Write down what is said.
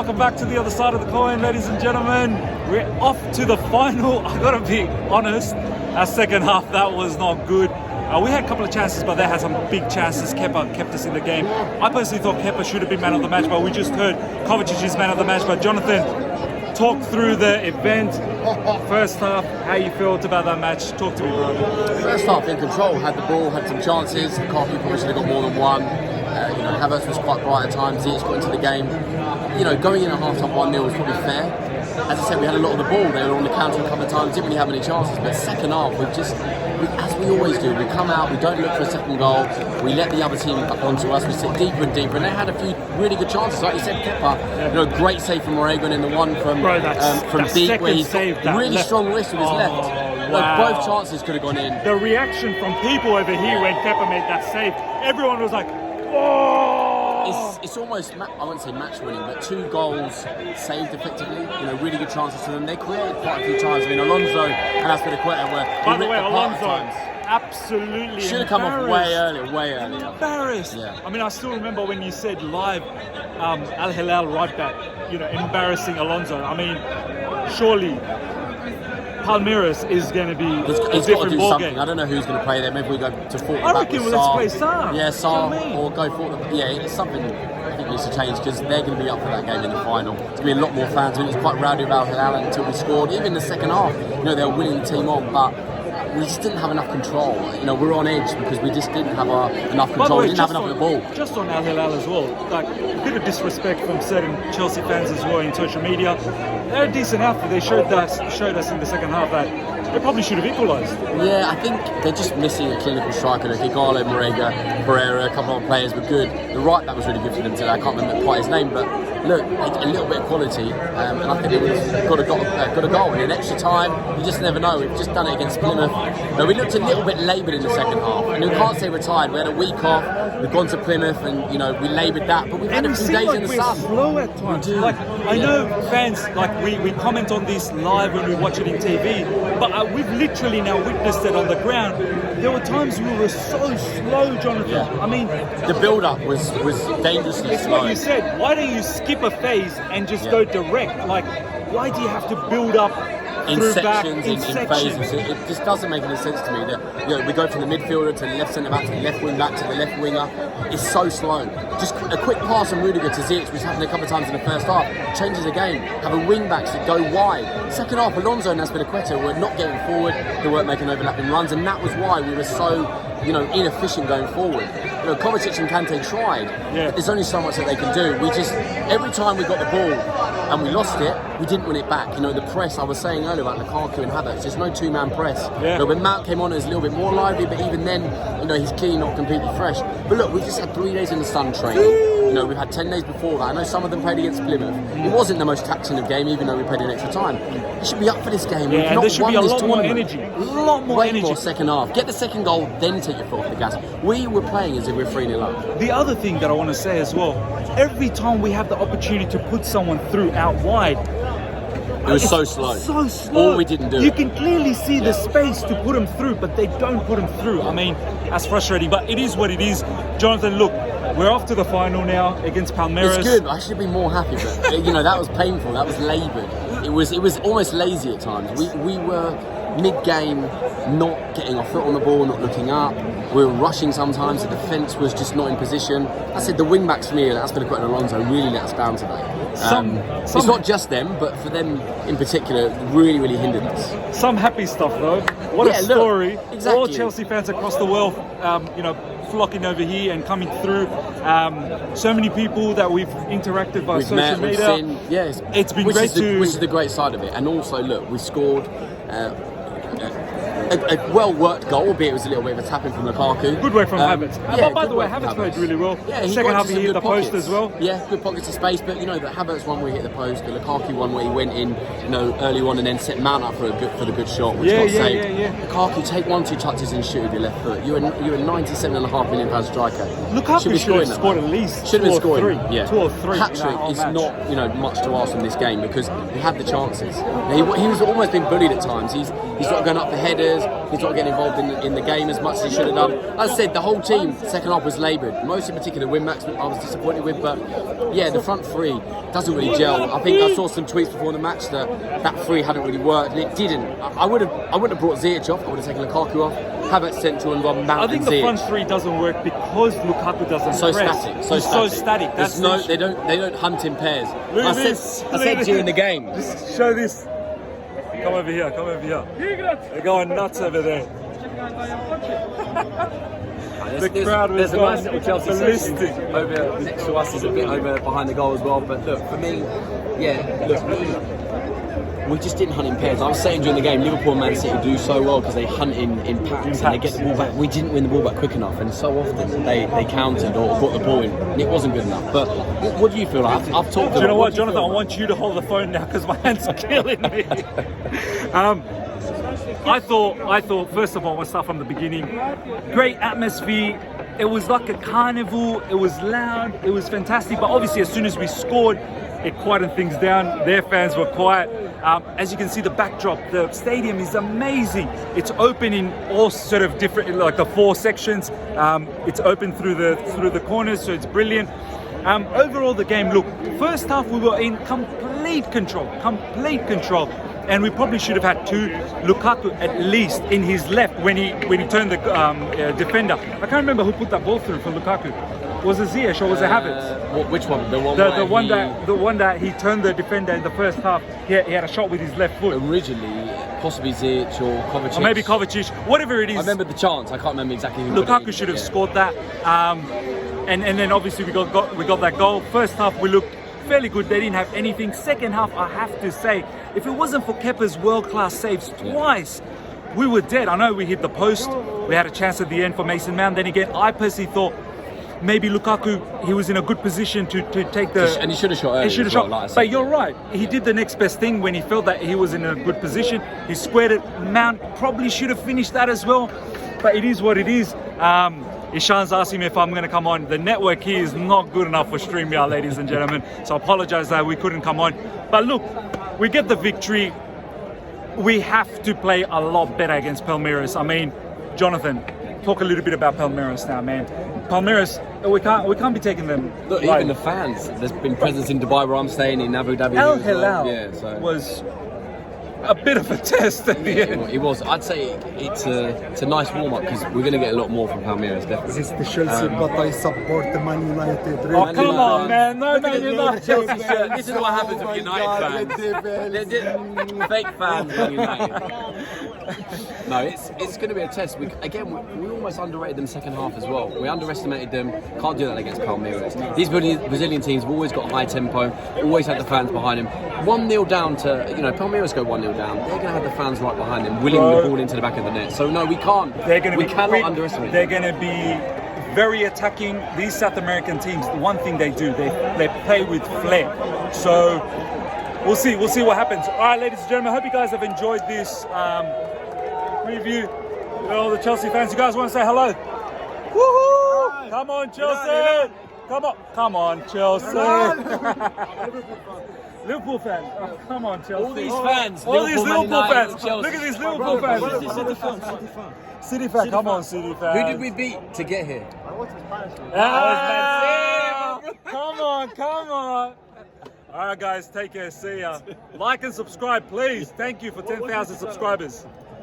welcome back to the other side of the coin, ladies and gentlemen. We're off to the final. I gotta be honest, our second half, that was not good. We had a couple of chances, but they had some big chances. Kepa kept us in the game. I personally thought Kepa should have been man of the match, but we just heard Kovacic is man of the match. But Jonathan, talk through the event. First half, how you felt about that match? Talk to me, bro. First half in control, had the ball, had some chances. Lukaku probably should have got more than one. Havertz was quite bright at times. Ziyech got into the game. Going in at half time 1-0 was probably fair. As I said, we had a lot of the ball. They were on the counter a couple of times. Didn't really have any chances. But second half, as we always do, we come out. We don't look for a second goal. We let the other team up onto us. We sit deeper and deeper. And they had a few really good chances. Like you said, Kepa, great save from Morega, and then the one from deep where he's got really strong wrist with his left. Wow. Both chances could have gone in. The reaction from people over here when Kepa made that save, everyone was like, "Oh!" It's almost, I wouldn't say match winning, but 2 goals saved effectively. Really good chances to them. They created quite a few times. Alonso and Azpilicueta were. By the way, Alonso absolutely should have come off way earlier. Embarrassed. Yeah. I still remember when you said live, Al Hilal right back, embarrassing Alonso. Surely Palmeiras is going to be a He's got to different do ball something. game. I don't know who's going to play there. Maybe we go to Fort I back reckon with let's Sarr. play Sarr. Yeah, Sarr, Do you know what I mean? or go for it's something I think needs to change because they're going to be up for that game in the final. There's going to be a lot more fans. It was quite rowdy about Hilal until we scored. Even in the second half, they were winning the team on, but we just didn't have enough control. We were on edge because we just didn't have enough control. We didn't have enough of the ball. Just on Al Hilal as well, like a bit of disrespect from certain Chelsea fans as well in social media. They're a decent outfit. They showed us in the second half that they probably should have equalised. Yeah, I think they're just missing a clinical striker. Like Igalo, Morega, Pereira, a couple of players were good. The right back was really good for them today. I can't remember quite his name, but look, a little bit of quality, and I think it got a goal in extra time. You just never know. We've just done it against Plymouth. Now, we looked a little bit laboured in the second half, and we can't say we're tired. We had a week off. We've gone to Plymouth, and we laboured that, but we've had a few days in the sun. Slow at times. I know fans we comment on this live when we watch it in TV, but we've literally now witnessed it on the ground. There were times we were so slow, Jonathan. Yeah. The build-up was dangerously it's slow. what you said. Why don't you skip a phase and just go direct? Why do you have to build up in sections, in sections? phases? It just doesn't make any sense to me that we go from the midfielder to the left centre back to the left wing back to the left winger. It's so slow. Just a quick pass from Rudiger to Ziyech, which happened a couple of times in the first half, changes the game. Having wing backs that go wide. Second half, Alonso and Azpilicueta were not getting forward. They weren't making overlapping runs, and that was why we were so inefficient going forward. Kovacic and Kante tried, but there's only so much that they can do. Every time we got the ball and we lost it, we didn't win it back. The press, I was saying earlier about Lukaku and Havertz, there's no 2-man press. Yeah. When Mount came on, it was a little bit more lively, but even then, he's clean, not completely fresh. But look, we've just had 3 days in the sun training. We've had 10 days before that. I know some of them played against Plymouth. It wasn't the most taxing of game, even though we played in extra time. They should be up for this game. Yeah, and there should be a lot more energy. Way more second half. Get the second goal, then take your foot off the gas. We were playing as if we're 3-0 up. The other thing that I want to say as well, every time we have the opportunity to put someone through out wide, it was so slow. So slow. All we didn't do. You can clearly see the space to put them through, but they don't put them through. That's frustrating, but it is what it is. Jonathan, look, we're off to the final now against Palmeiras. It's good. I should be more happy, but that was painful. That was laboured. It was almost lazy at times. We were mid-game, not getting our foot on the ball, not looking up. We were rushing sometimes. The defence was just not in position. I said the wing backs for me, Azpilicueta and Alonso, really let us down today. It's not just them, but for them in particular, really, really hindered us. Some happy stuff though. What a story! Look, exactly. All Chelsea fans across the world, flocking over here and coming through. So many people that we've interacted by social media. We've seen, yes, it's been which great which is the great side of it. And also, look, we scored. A well-worked goal, albeit it was a little bit of a tapping from Lukaku. Good work from Havertz. But by the way, Havertz played really well. Yeah, second half he hit the post as well. Yeah, good pockets of space. But the Havertz one where he hit the post, the Lukaku one where he went in, early on and then set Mount up for the good shot, which got saved. Lukaku, take 1-2 touches and shoot with your left foot. You're a £97.5 million striker. Lukaku should have scored at least should have been scoring. 2 or 3. Hat-trick is not much to ask from this game because he had the chances. He was almost been bullied at times. He's not going up for headers. corners. He's not getting involved in the game as much as he should have done. As I said, the whole team second half was laboured. Most in particular, Win-Max I was disappointed with, but yeah, the front three doesn't really gel. I think I saw some tweets before the match that three hadn't really worked, and it didn't. I wouldn't have brought Ziyech off. I would have taken Lukaku off. Havertz central and Mount I think and the Ziyech. front three doesn't work because Lukaku doesn't So press. static. He's so static. That's There's no, they don't hunt in pairs. Look I at said, this. I said to you in the game. Just show this. Come over here. Come over here. They're going nuts over there. The crowd was There's a nice going little Chelsea ballistic. section over next to us. Is a bit over behind the goal as well. But look, for me, yeah, look, we just didn't hunt in pairs. I was saying during the game, Liverpool and Man City do so well because they hunt in packs and they get the ball back. We didn't win the ball back quick enough, and so often they countered or got the ball in, and it wasn't good enough. But what do you feel like? I've talked. Do you know what, do you Jonathan? I feel want you to hold the phone now because my hand's killing me. I thought. First of all, we'll start from the beginning. Great atmosphere. It was like a carnival. It was loud. It was fantastic. But obviously, as soon as we scored, it quieted things down. Their fans were quiet. As you can see, the backdrop, the stadium is amazing. It's open in all sort of different, like the four sections. It's open through the corners, so it's brilliant. Overall, the game, look, first half we were in complete control, and we probably should have had two Lukaku at least in his left when he turned the defender. I can't remember who put that ball through for Lukaku. Was it Ziyech or was it Havertz? Which one? The one. The one that he turned the defender in the first half. He had a shot with his left foot. Originally, possibly Ziyech or Kovacic. Or maybe Kovacic, whatever it is. I remember the chance. I can't remember exactly who. Lukaku should have scored that. And then obviously we got that goal. First half we looked fairly good. They didn't have anything. Second half, I have to say, if it wasn't for Kepa's world-class saves twice, we were dead. I know we hit the post. We had a chance at the end for Mason Mount. Then again, I personally thought maybe Lukaku, he was in a good position to take the... And he should have shot earlier. He should have shot. Like But you're right. He did the next best thing when he felt that he was in a good position. He squared it. Mount probably should have finished that as well. But it is what it is. Ishan's asking me if I'm going to come on. The network here is not good enough for StreamYard, ladies and gentlemen. So I apologize that we couldn't come on. But look, we get the victory. We have to play a lot better against Palmeiras. I mean, Jonathan, talk a little bit about Palmeiras now, man. Palmeiras, we can't be taking them. Look, even the fans. There's been presence in Dubai where I'm staying, in Abu Dhabi. Al as well. Hilal Yeah, so. was a bit of a test at the end. It was. I'd say it's a nice warm up because we're going to get a lot more from Palmeiras, definitely. This is the Chelsea, but I support the Man United. Oh, come on, man. No, Man United. Chelsea shirt. This is what happens with United fans. They're fake fans of United. No, it's going to be a test. We almost underrated them second half as well. We underestimated them. Can't do that against Palmeiras. These Brazilian teams have always got high tempo, always had the fans behind them. 1-0 down to, Palmeiras go 1-0 down. They're going to have the fans right behind them, willing the ball into the back of the net. So no, we can't. We cannot underestimate They're them. going to be very attacking. These South American teams, one thing they do, they play with flair. So we'll see what happens. All right, ladies and gentlemen, I hope you guys have enjoyed this preview. All the Chelsea fans, you guys want to say hello? Woohoo! Come on, Chelsea! Come on, Chelsea! Liverpool fans. Oh, come on, Chelsea. All these fans. All these Liverpool Man United, fans. Chelsea. Look at these Liverpool fans. City fan. City fan. Come on, City fans. Who did we beat to get here? Come on. All right, guys, take care. See ya. Like and subscribe, please. Thank you for 10,000 subscribers.